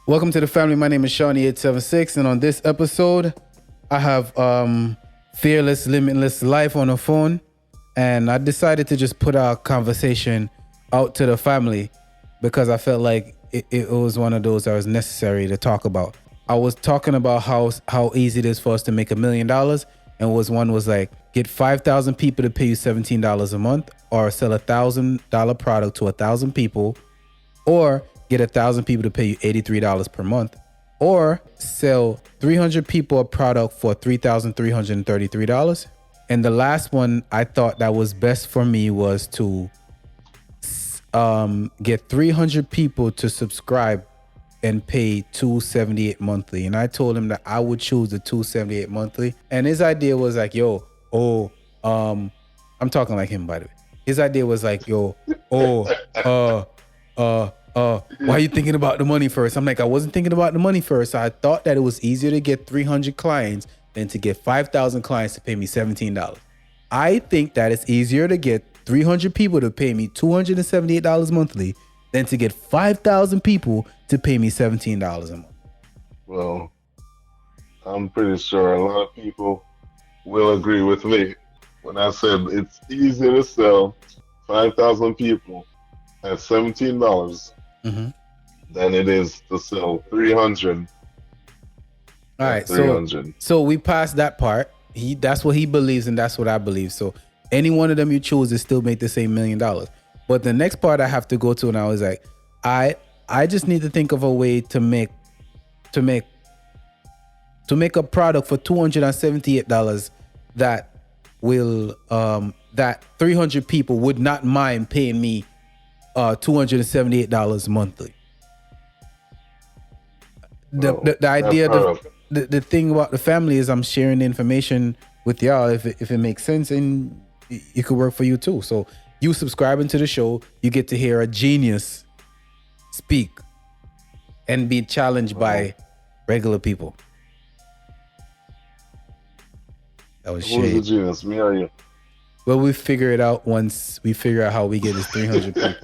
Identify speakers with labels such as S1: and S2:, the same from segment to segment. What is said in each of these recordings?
S1: Welcome to the family. My name is Shawnee876, and on this episode, I have Fearless Limitless Life on the phone, and I decided to just put our conversation out to the family because I felt like it was one of those that was necessary to talk about. I was talking about how easy it is for us to make $1 million, and one was like, get 5,000 people to pay you $17 a month, or sell $1,000 product to 1,000 people, or get 1,000 people to pay you $83 per month, or sell 300 people a product for $3,333. And the last one I thought that was best for me was to get 300 people to subscribe and pay $278 monthly. And I told him that I would choose the $278 monthly. And his idea was like, I'm talking like him, by the way. His idea was like, why are you thinking about the money first? I'm like, I wasn't thinking about the money first. I thought that it was easier to get 300 clients than to get 5,000 clients to pay me $17. I think that it's easier to get 300 people to pay me $278 monthly than to get 5,000 people to pay me $17 a month.
S2: Well, I'm pretty sure a lot of people will agree with me when I said it's easier to sell 5,000 people at $17 than it is to sell 300.
S1: All right, so we passed that part. That's what he believes, and that's what I believe. So any one of them you choose is still make the same $1 million. But the next part I have to go to now is like, I just need to think of a way to make a product for $278 that will that 300 people would not mind paying me $278 monthly. The idea, the thing about the family is I'm sharing the information with y'all if it makes sense, and it could work for you too. So you subscribing to the show, you get to hear a genius speak and be challenged by regular people. That was shade.
S2: Who's the genius, me or you?
S1: Well, we figure it out once we figure out how we get this 300 people.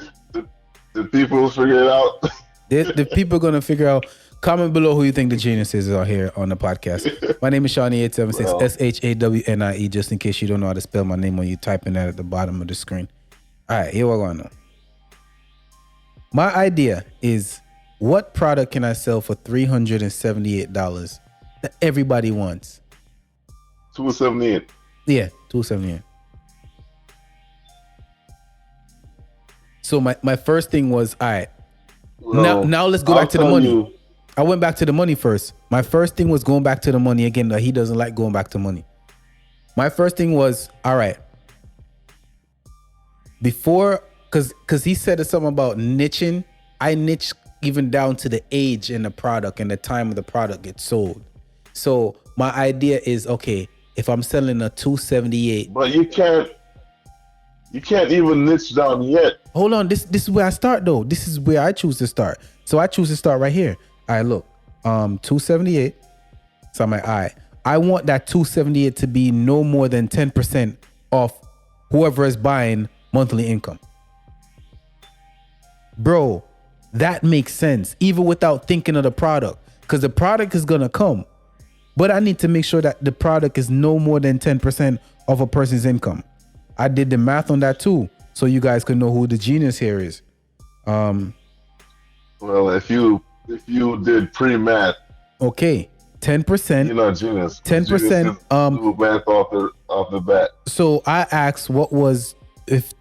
S2: The people will figure it out.
S1: The people are going to figure out. Comment below who you think the genius is out here on the podcast. My name is Shawnee876, Shawnie, just in case you don't know how to spell my name when you typing that at the bottom of the screen. All right, here we're going now. My idea is, what product can I sell for $378 that everybody wants?
S2: $278.
S1: Yeah, $278. So my first thing was, all right, now let's go back to the money. I went back to the money first. My first thing was going back to the money again. He doesn't like going back to money. My first thing was, all right, before, because he said something about niching. I niche even down to the age and the product and the time of the product gets sold. So my idea is, okay, if I'm selling a $278,
S2: but you can't even niche down yet.
S1: Hold on, this is where I start though. This is where I choose to start. So I choose to start right here. All right, look, $278. So I'm like, all right, I want that $278 to be no more than 10% off whoever is buying monthly income. Bro, that makes sense, even without thinking of the product, because the product is gonna come, but I need to make sure that the product is no more than 10% of a person's income. I did the math on that too, so you guys can know who the genius here is.
S2: Well, if you did pre-math,
S1: okay, 10%.
S2: You're not genius.
S1: 10%.
S2: Do math off the bat.
S1: So I asked, what was if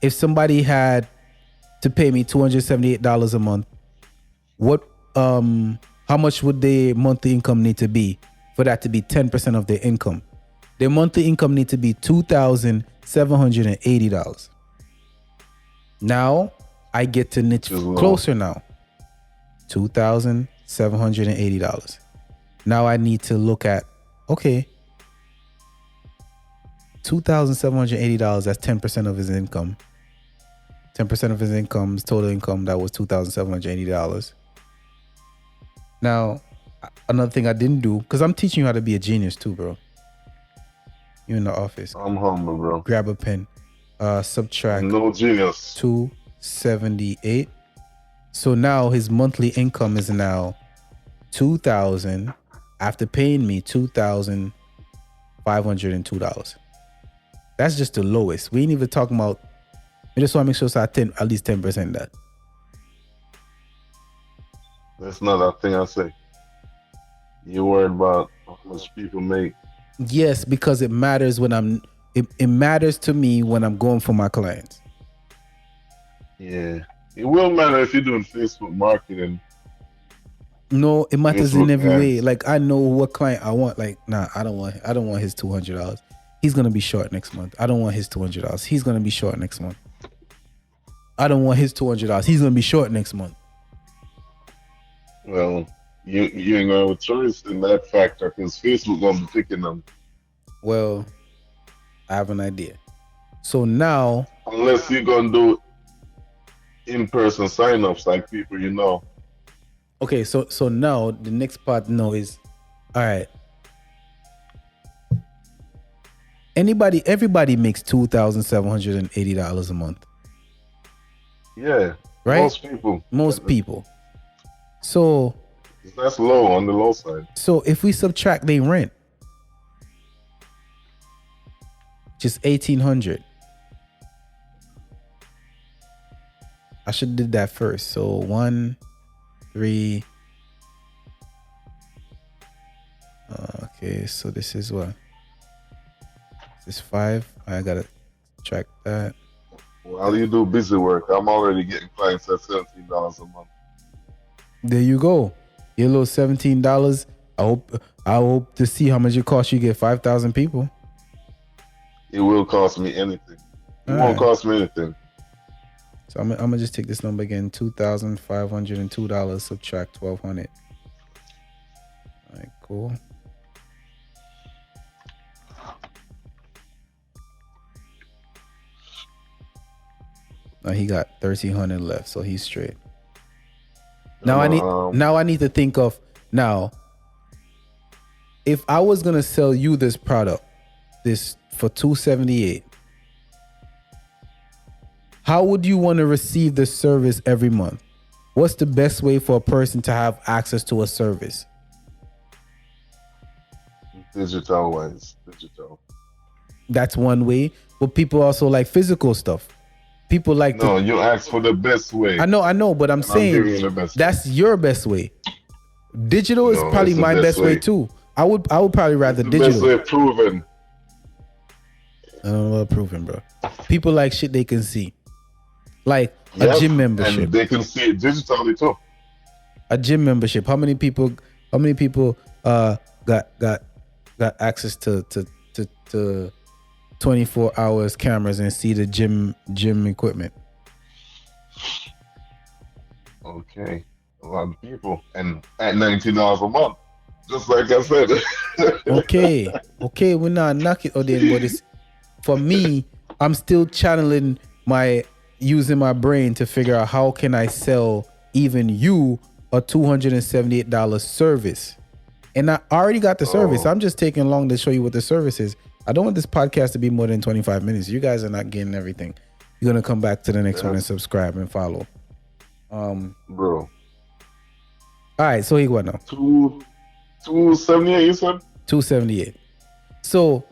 S1: somebody had to pay me $278 a month, what how much would their monthly income need to be for that to be 10% of their income? Their monthly income need to be $2,780. Now I get to niche closer now. $2,780. Now I need to look at, okay, $2,780, that's 10% of his income. 10% of his income's total income, that was $2,780. Now, another thing I didn't do, because I'm teaching you how to be a genius too, bro. You in the office.
S2: I'm humble, bro.
S1: Grab a pen. Subtract.
S2: No genius.
S1: 278 So now his monthly income is now $2,000 after paying me $2,502. That's just the lowest. We ain't even talking about. I just want to make sure it's at least 10% that.
S2: That's not a thing I say. You worried about how much people make.
S1: Yes, because it matters when it matters to me when I'm going for my clients.
S2: Yeah. It will matter if you're doing Facebook marketing.
S1: No, it matters
S2: Facebook
S1: in every way.
S2: ads.
S1: Like I know what client I want. Like, nah, I don't want his $200. He's gonna be short next month. I don't want his $200. He's gonna be short next month. I don't want his $200. He's gonna be short next month.
S2: Well, you ain't gonna have a choice in that factor because Facebook gonna be picking them.
S1: Well, I have an idea. So now,
S2: Unless you're gonna do in-person sign-ups like people you know.
S1: okay, so now the next part now is, all right. Everybody makes $2,780 a month.
S2: Yeah.
S1: Right? Most people. So
S2: That's low on the low side.
S1: So if we subtract their rent, just $1,800. I should have did that first. So 1, 3. Okay, so this is what? This is 5. I gotta track that.
S2: While you do busy work, I'm already getting clients at $17 a month.
S1: There you go. Your little $17. I hope to see how much it costs you to get 5,000 people.
S2: It will cost me anything. It
S1: All
S2: won't
S1: right.
S2: cost me anything.
S1: So I'm gonna just take this number again: $2,502 subtract 1,200. All right, cool. Now he got 1,300 left, so he's straight. Now I need to think of now. If I was gonna sell you this product, this for $278, how would you want to receive the service every month? What's the best way for a person to have access to a service?
S2: Digital.
S1: That's one way, but people also like physical stuff. People like
S2: No, you ask for the best way.
S1: I know, but I'm saying
S2: giving you the best
S1: that's your best way. Digital is
S2: No,
S1: probably
S2: it's the
S1: my
S2: best
S1: best way
S2: way.
S1: too. I would probably rather
S2: The
S1: digital.
S2: best way proven.
S1: I don't know what proving, bro. People like shit they can see, like a
S2: Yep,
S1: gym membership.
S2: And they can see it digitally too.
S1: A gym membership. How many people got access to 24 hours cameras and see the gym equipment?
S2: Okay. A lot of people. And at $19 a month. Just like I said.
S1: Okay, we're not knocking on them, but it's for me, I'm still channeling using my brain to figure out how can I sell even you a $278 service. And I already got the service. I'm just taking long to show you what the service is. I don't want this podcast to be more than 25 minutes. You guys are not getting everything. You're gonna come back to the next one and subscribe and follow.
S2: Bro.
S1: All right, so here what now?
S2: 278, you said?
S1: 278. So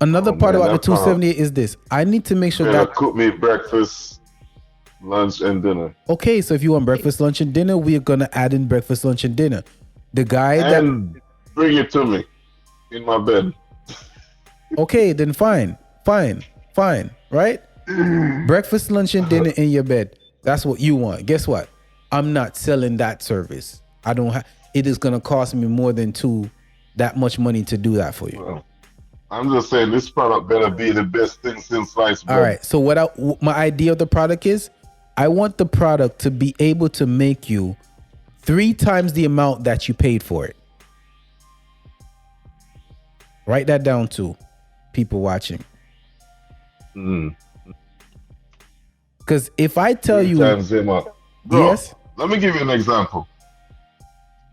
S1: another part
S2: man,
S1: about the
S2: that's hard.
S1: 278 is this. I need to make sure
S2: Better
S1: that
S2: cook me breakfast, lunch, and dinner.
S1: okay, so if you want breakfast, lunch, and dinner, we're gonna add in breakfast, lunch, and dinner. The guy
S2: And bring it to me in my bed.
S1: okay, then fine, right? Breakfast, lunch, and dinner in your bed. That's what you want. Guess what? I'm not selling that service. I don't have. It is gonna cost me more than that much money to do that for you.
S2: Well, I'm just saying this product better be the best thing since sliced bread.
S1: All right. So my idea of the product is, I want the product to be able to make you 3 times the amount that you paid for it. Write that down too, people watching. Because if I tell you,
S2: Times them up. Bro,
S1: yes,
S2: let me give you an example.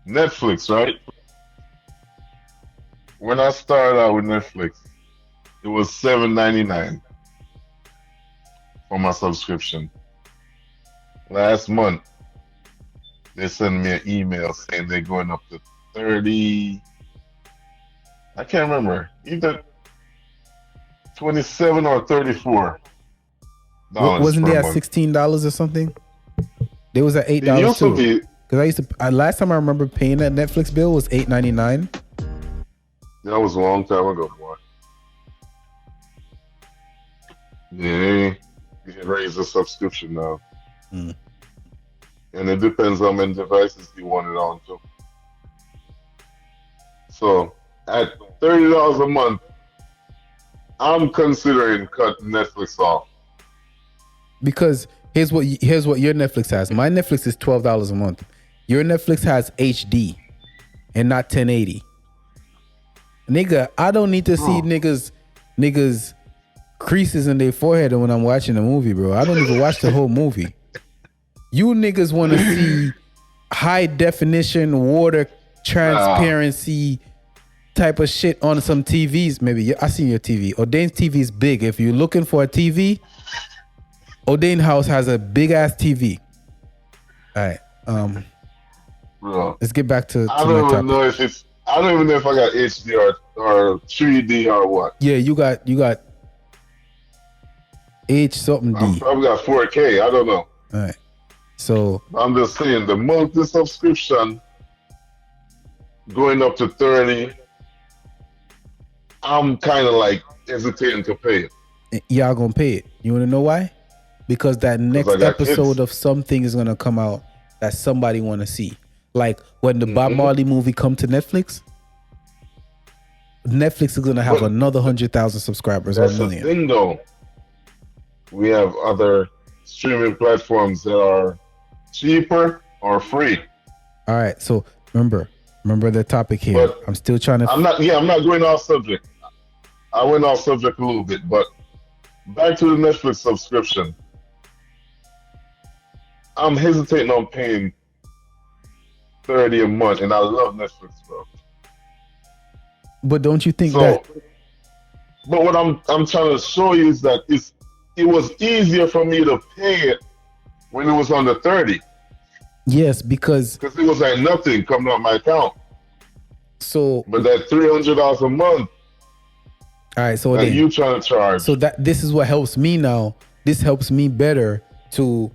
S2: Netflix, right? When I started out with Netflix, it was $7.99 for my subscription. Last month, they send me an email saying they're going up to 30. I can't remember, either 27 or $34
S1: Wasn't
S2: per
S1: they at
S2: month.
S1: $16 or something? They was at
S2: It
S1: $8
S2: used to
S1: too.
S2: be.
S1: Because I used to last time I remember paying that Netflix bill was $8.99.
S2: That was a long time ago, boy. Yeah, you raise the subscription now.
S1: Mm.
S2: And it depends how many devices you want it on too. So at $30 a month, I'm considering cutting Netflix off.
S1: Because here's what your Netflix has. My Netflix is $12 a month. Your Netflix has HD and not 1080. Nigga, I don't need to see niggas creases in their forehead when I'm watching a movie, bro. I don't even watch the whole movie. You niggas want to see high definition water transparency type of shit on some TVs. Maybe I see your TV. Ordain's TV is big. If you're looking for a TV, Ordain House has a big ass TV. All right.
S2: Bro,
S1: Let's get back to
S2: I
S1: my
S2: don't even
S1: topic.
S2: know if it's. I don't even know if I got HD or 3D or what.
S1: Yeah, you got H something
S2: I
S1: D.
S2: probably got 4K. I don't know.
S1: All right. So
S2: I'm just saying the monthly subscription going up to 30. I'm kind of like hesitating to pay it.
S1: y'all gonna pay it. You wanna know why? Because that next
S2: I got
S1: episode
S2: kids.
S1: of something is gonna come out that somebody wanna see. Like when the Bob Marley movie come to Netflix, Netflix is gonna have
S2: But
S1: another 100,000 subscribers or a
S2: That's the
S1: million.
S2: thing, though. We have other streaming platforms that are cheaper or free.
S1: All right. So remember the topic here.
S2: But
S1: I'm still trying to.
S2: I'm not going off subject. I went off subject a little bit, but back to the Netflix subscription. I'm hesitating on paying 30 a month, and I love Netflix, bro.
S1: But don't you think
S2: So,
S1: that?
S2: but what I'm trying to show you is that it was easier for me to pay it when it was under 30,
S1: Yes, because
S2: because it was like nothing coming out my account.
S1: so.
S2: But that $300 a month
S1: All right. So
S2: that
S1: then,
S2: you trying to charge,
S1: so that this is what helps me now. This helps me better to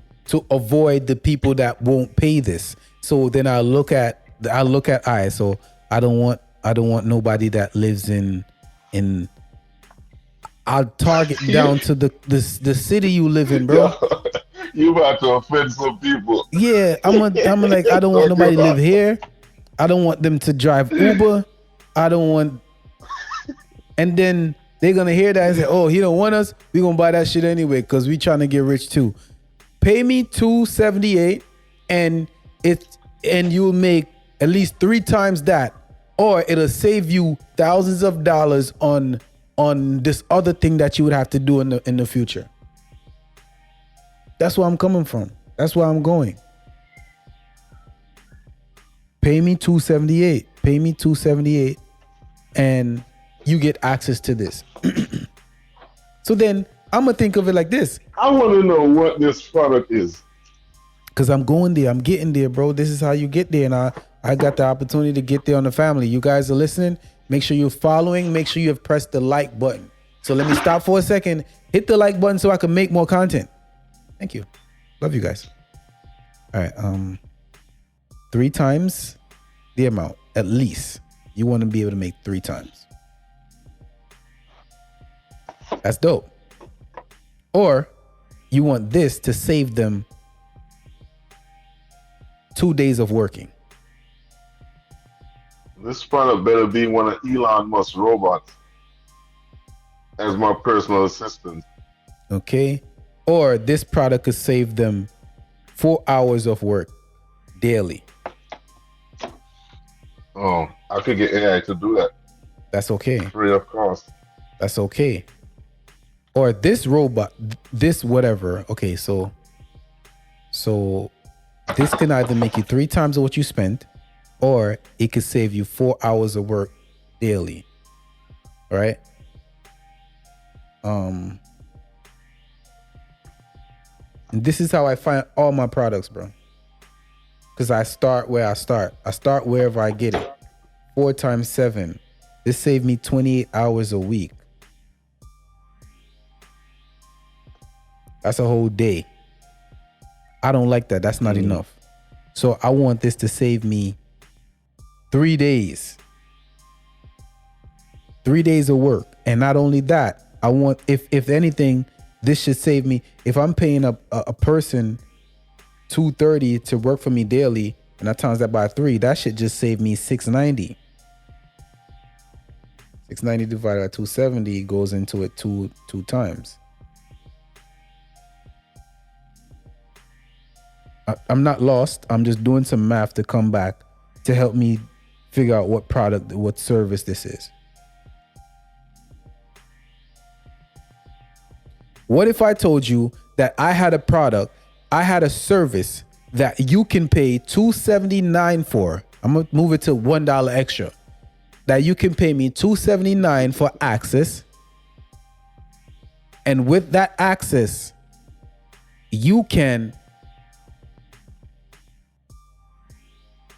S1: avoid the people that won't pay this. So then I look at all right, so I don't want nobody that lives in I'll target down to the city you live in, bro.
S2: you about to offend some people.
S1: Yeah, I'm like, I don't want nobody to live here. I don't want them to drive Uber. I don't want, and then they're gonna hear that and say, "Oh, he don't want us. We gonna buy that shit anyway because we trying to get rich too." Pay me $278, and you'll make at least 3 times that, or it'll save you thousands of dollars on this other thing that you would have to do in the future. That's where I'm coming from. That's where I'm going. Pay me $278. Pay me $278, and you get access to this. So then I'm gonna think of it like this.
S2: I want to know what this product is.
S1: Cause I'm going there. I'm getting there, bro. This is how you get there, and I got the opportunity to get there on the family. You guys are listening. Make sure you're following. Make sure you have pressed the like button. So let me stop for a second. Hit the like button so I can make more content. Thank you. Love you guys. All right. 3 times the amount, at least. You want to be able to make 3 times. That's dope. Or you want this to save them 2 days of working.
S2: This product better be one of Elon Musk's robots as my personal assistant.
S1: Okay. Or this product could save them 4 hours of work daily.
S2: Oh, I could get AI to do that
S1: That's okay.
S2: free of cost.
S1: That's okay. Or this robot, this whatever. Okay, so this can either make you 3 times of what you spent, or it could save you 4 hours of work daily. All right. And this is how I find all my products, bro. because I start where I start. I start wherever I get it. 4 times 7. This saved me 28 hours a week. That's a whole day. I don't like that. That's not enough. So I want this to save me 3 days. 3 days of work. And not only that, I want, if anything, this should save me. If I'm paying a person $230 to work for me daily, and I times that by 3, that should just save me $690. $690 divided by 270 goes into it two times. I'm not lost. I'm just doing some math to come back to help me figure out what product, what service this is. What if I told you that I had a product, I had a service that you can pay $279 for? I'm gonna move it to $1 extra. That you can pay me $279 for access. And with that access, you can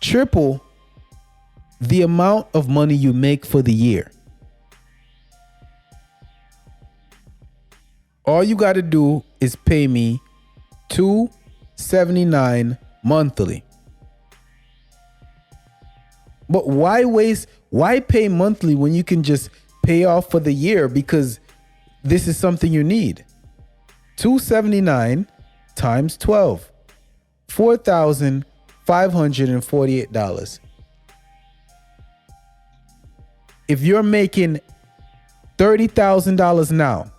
S1: triple the amount of money you make for the year. All you got to do is pay me $279 monthly. But why pay monthly when you can just pay off for the year? Because this is something you need. $279 times 12, $4,548. If you're making $30,000 now,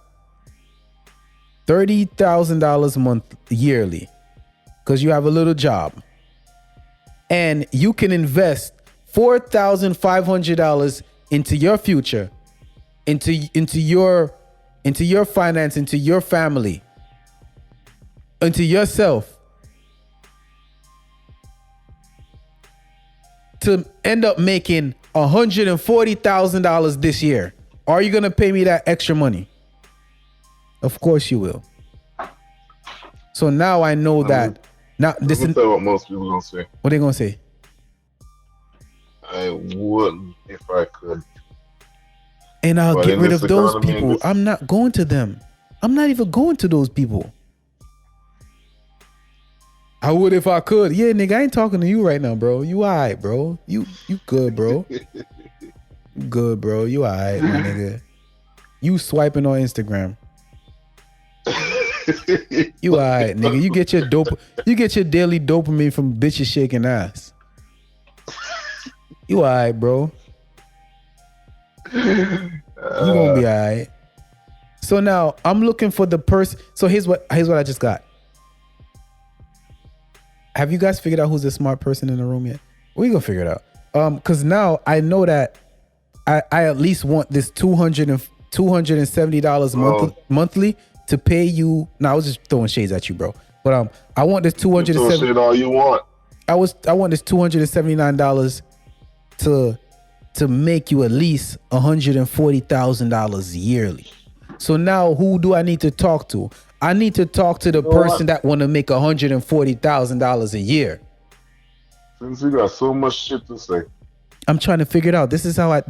S1: $30,000 a month yearly, because you have a little job, and you can invest $4,500 into your future, into your finance, into your family, into yourself, to end up making $140,000 this year. Are you gonna pay me that extra money? Of course you will. So now I know that. Now this is
S2: what most people gonna say.
S1: What they gonna say?
S2: I wouldn't if I could.
S1: And I'll get rid of those people. I'm not going to them. I'm not even going to those people. I would if I could. Yeah, nigga, I ain't talking to you right now, bro. You alright, bro. You good, bro. You good, bro. You alright, my nigga. You swiping on Instagram. You alright, nigga. You get your daily dopamine from bitches shaking ass. You alright, bro. You gonna be alright. So now I'm looking for the person. So here's what I just got. Have you guys figured out who's the smart person in the room yet? We gonna figure it out. Cause now I know that I at least want this $270 monthly to pay you. No, I was just throwing shades at you, bro. But I want this $270.
S2: All you want.
S1: I want this $279 to make you at least $140,000 yearly. So now who do I need to talk to? I need to talk to the person that want to make $140,000 a year.
S2: Since you got so much shit to say,
S1: I'm trying to figure it out. This is how I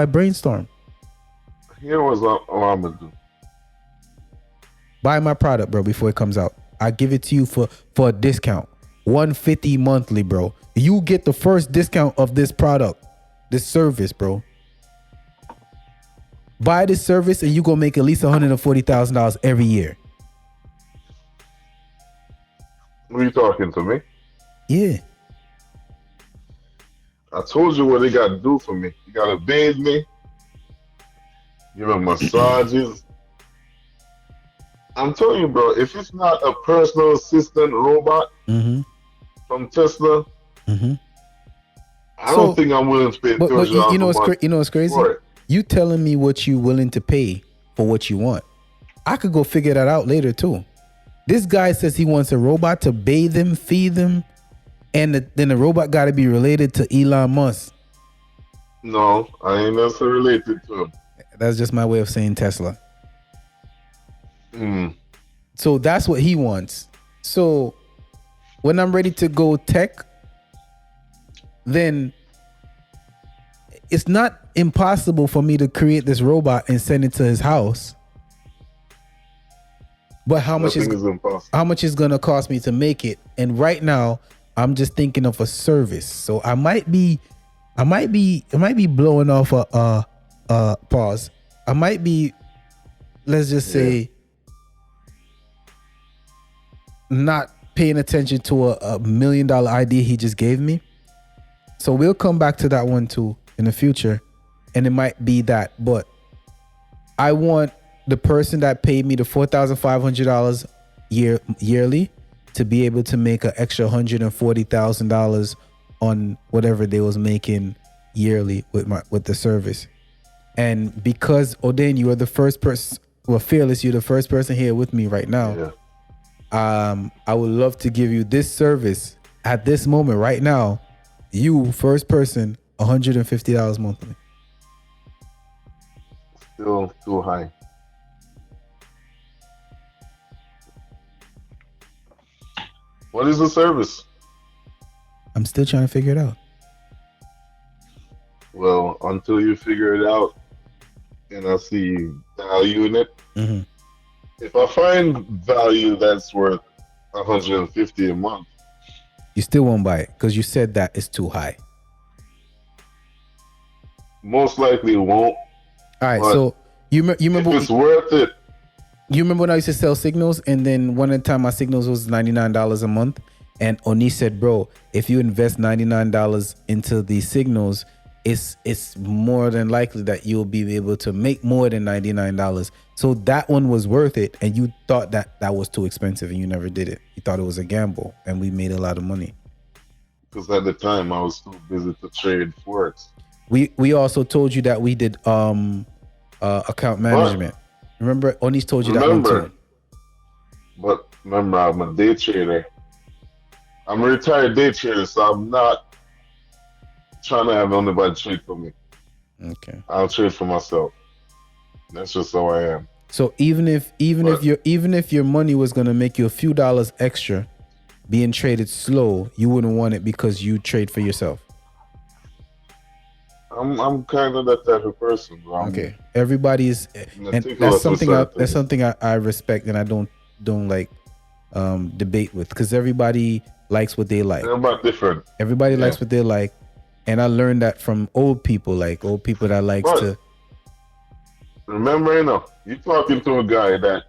S1: brainstorm.
S2: Here was what I'm gonna do.
S1: Buy my product, bro, before it comes out. I give it to you for a discount. $150 monthly, bro. You get the first discount of this product, this service, bro. Buy this service and you gonna make at least $140,000 every year.
S2: Who you talking to me?
S1: Yeah.
S2: I told you what they got to do for me. You got to bathe me, give me massages. I'm telling you, bro, if it's not a personal assistant robot from Tesla, I don't think I'm willing to pay $30.
S1: You know what's crazy? You telling me what you willing to pay for what you want. I could go figure that out later too. This guy says he wants a robot to bathe him, feed him, and then the robot got to be related to Elon Musk.
S2: No, I ain't necessarily related to him.
S1: That's just my way of saying Tesla. So that's what he wants. So when I'm ready to go tech, then it's not impossible for me to create this robot and send it to his house. But how much
S2: Nothing is impossible.
S1: how much is gonna cost me to make it? And right now, I'm just thinking of a service. So I might be blowing off a pause. I might be, let's just say, not paying attention to a $1 million idea he just gave me. So we'll come back to that one too in the future, and it might be that. But I want the person that paid me the $4,500 yearly to be able to make an extra $140,000 on whatever they was making yearly with the service. And because Odain, you are the first person, well, Fearless, you're the first person here with me right now.
S2: Yeah.
S1: I would love to give you this service at this moment right now. You, first person, $150 monthly.
S2: Still too high. What is the service?
S1: I'm still trying to figure it out.
S2: Well, until you figure it out and I see value in it,
S1: Mm-hmm.
S2: if I find value that's worth $150 a month,
S1: You still won't buy it because you said that it's too high.
S2: most likely it won't.
S1: All right,
S2: But
S1: so you
S2: If
S1: remember
S2: it's worth it,
S1: you remember when I used to sell signals, and then one of the time my signals was $99 a month, and Oni said, "Bro, if you invest $99 into these signals, it's more than likely that you'll be able to make more than $99." So that one was worth it, and you thought that was too expensive, and you never did it. You thought it was a gamble, and we made a lot of money.
S2: because at the time I was too busy to trade forex.
S1: We also told you that we did account management. Remember, Oni's told you that one too.
S2: But remember, I'm a day trader. I'm a retired day trader, so I'm not trying to have anybody trade for me.
S1: Okay.
S2: I'll trade for myself. That's just how I am.
S1: So even if your money was gonna make you a few dollars extra, being traded slow, you wouldn't want it because you trade for yourself.
S2: I'm kind of that type of person. Bro.
S1: Okay. Everybody's, and
S2: meticulous
S1: that's something I respect, and I don't like debate with, because everybody likes what they like.
S2: Everybody different.
S1: Everybody likes what they like, and I learned that from old people that likes
S2: But
S1: to.
S2: remember, you're talking to a guy that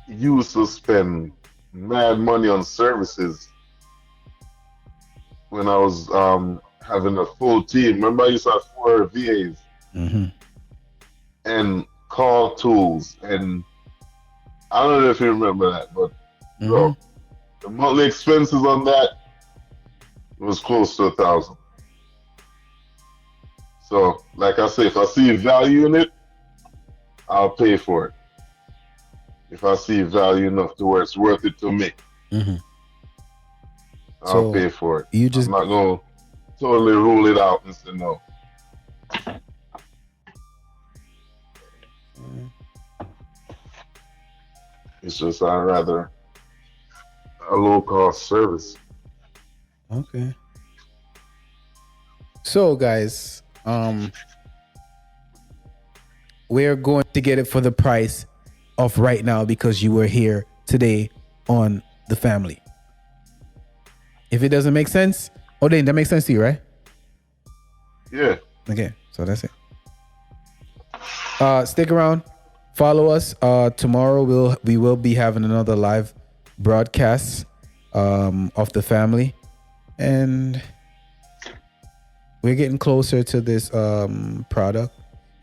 S2: used to spend mad money on services when I was having a full team. Remember, I used to have 4 VAs
S1: Mm-hmm.
S2: and call tools, and I don't know if you remember that, but bro, the monthly expenses on that was close to 1,000. So, like I say, if I see value in it, I'll pay for it. If I see value enough to where it's worth it to me,
S1: Mm-hmm.
S2: I'll pay for it.
S1: You just
S2: I'm not gonna totally rule it out and say no. It's just I'd rather a low cost service.
S1: Okay. So guys, we're going to get it for the price of right now because you were here today on The Family. If it doesn't make sense, Odain, that makes sense to you, right?
S2: Yeah.
S1: Okay, so that's it. Stick around, follow us. Tomorrow we will be having another live broadcast of The Family, and we're getting closer to this product.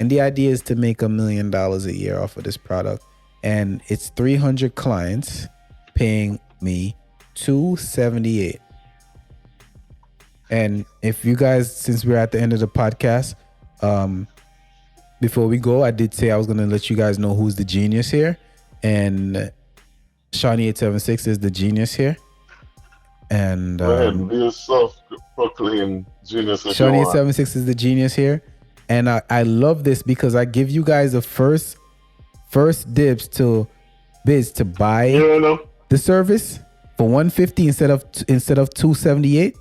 S1: And the idea is to make $1 million a year off of this product, and it's 300 clients paying me $278. And if you guys, since we're at the end of the podcast, before we go, I did say I was going to let you guys know who's the genius here. And Shawnee876 is the genius here. And
S2: Go ahead, be a self-proclaimed genius.
S1: Shawnee876 is the genius here. And I love this because I give you guys the first dibs to bids to buy the service for $150 instead of $278.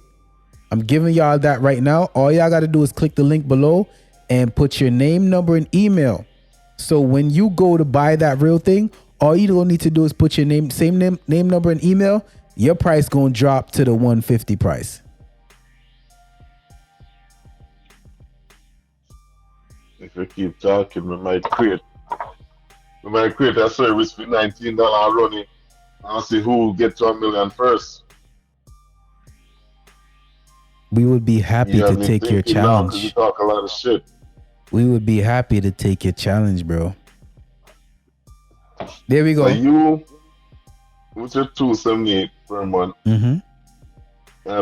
S1: I'm giving y'all that right now. All y'all got to do is click the link below and put your name, number, and email. So when you go to buy that real thing, all you don't need to do is put your name, same name, number, and email. Your price gonna drop to the $150 price.
S2: If we keep talking, we might create a service with $19 running. I'll see who will get to $1 million first.
S1: We would be happy to take your challenge.
S2: You talk a lot of shit.
S1: We would be happy to take your challenge, bro. There we go.
S2: So you with your $278 per month, and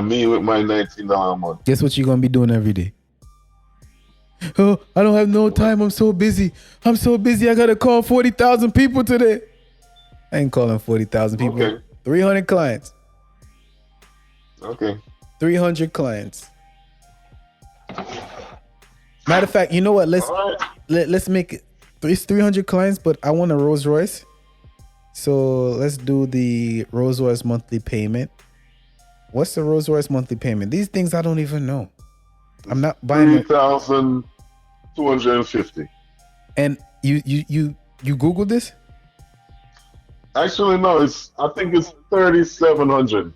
S2: me with my $19 a month.
S1: Guess what you're gonna be doing every day? Oh, I don't have no time. I'm so busy. I gotta call 40,000 people today. I ain't calling 40,000 people.
S2: Okay.
S1: 300 clients.
S2: Okay.
S1: 300 clients. Matter of fact, you know what? Let's make it 300 clients, but I want a Rolls Royce. So let's do the Rolls Royce monthly payment. What's the Rolls Royce monthly payment? These things I don't even know. I'm not buying
S2: $3,250.
S1: And you Googled this?
S2: Actually, no. I think it's $3,700.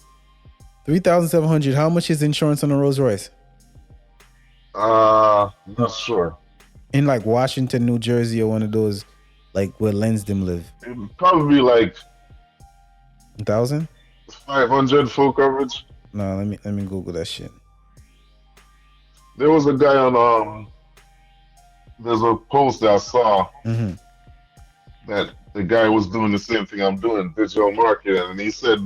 S1: 3,700. How much is insurance on a Rolls Royce?
S2: Not sure.
S1: In like Washington, New Jersey, or one of those, like where Lensdom live.
S2: It'd probably be like
S1: 1,000.
S2: 500 full coverage.
S1: No, let me Google that shit.
S2: There was a guy on there's a post that I saw that the guy was doing the same thing I'm doing, digital marketing, and he said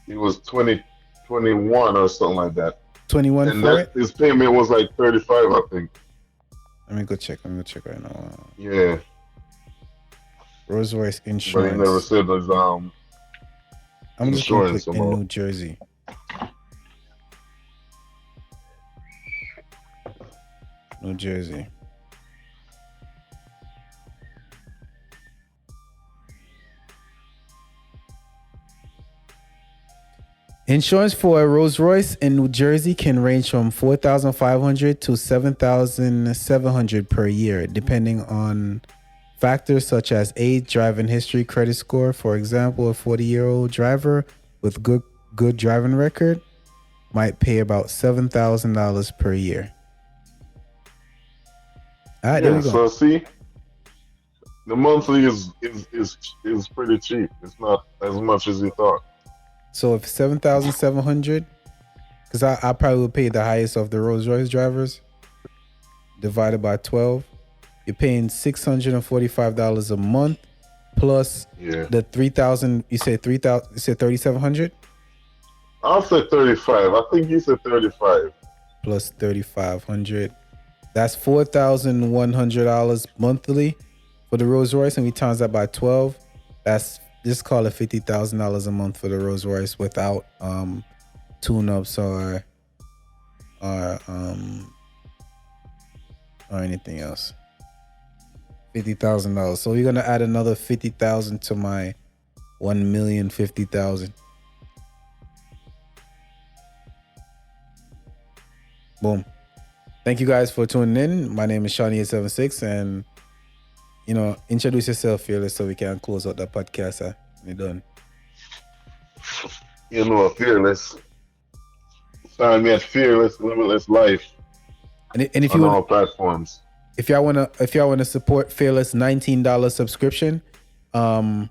S2: he was 21 or something like that.
S1: 21
S2: and
S1: for it?
S2: His payment was like 35, I think.
S1: Let me go check right now.
S2: Yeah.
S1: Rolls Royce insurance.
S2: But he never said there's
S1: I'm just going to click in New Jersey. New Jersey. Insurance for a Rolls Royce in New Jersey can range from $4,500 to $7,700 per year, depending on factors such as age, driving history, credit score. For example, a 40-year-old driver with good driving record might pay about $7,000 per year. All right, there we go.
S2: So see, the monthly is pretty cheap. It's not as much as you thought.
S1: So if 7,700, because I probably would pay the highest of the Rolls Royce drivers, divided by 12, you're paying $645 a month plus the 3,000. You said 3,000. You said 3,700.
S2: I'll say 35. I think you said 35
S1: plus 3,500. That's $4,100 monthly for the Rolls Royce, and we times that by 12. That's just call it $50,000 a month for the Rolls Royce without tune-ups or anything else. $50,000. So we're gonna add another 50,000 to my 1,050,000. Boom. Thank you guys for tuning in. My name is Shawnee876, and introduce yourself, Fearless, so we can close out the podcast. We're done.
S2: Fearless. Find me at Fearless Limitless Life.
S1: And if
S2: on
S1: you
S2: all platforms.
S1: If y'all wanna support Fearless $19 subscription, no.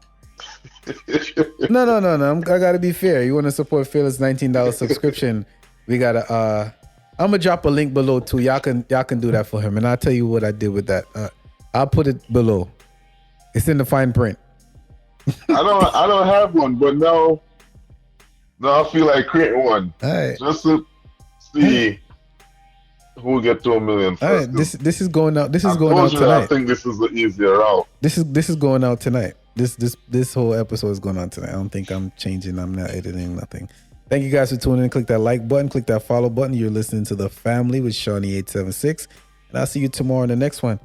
S1: I gotta be fair. You wanna support Fearless $19 subscription? We gotta. I'm gonna drop a link below too. Y'all can do that for him, and I'll tell you what I did with that. I'll put it below. It's in the fine print.
S2: I don't have one, but now I feel like creating one.
S1: All right.
S2: Just to see who will get to $1 million first.
S1: All right. This is going out. This is going out tonight.
S2: I think this is the easier route.
S1: This is going out tonight. This whole episode is going on tonight. I don't think I'm changing. I'm not editing nothing. Thank you guys for tuning in. Click that like button. Click that follow button. You're listening to The Family with Shawnee876. And I'll see you tomorrow in the next one.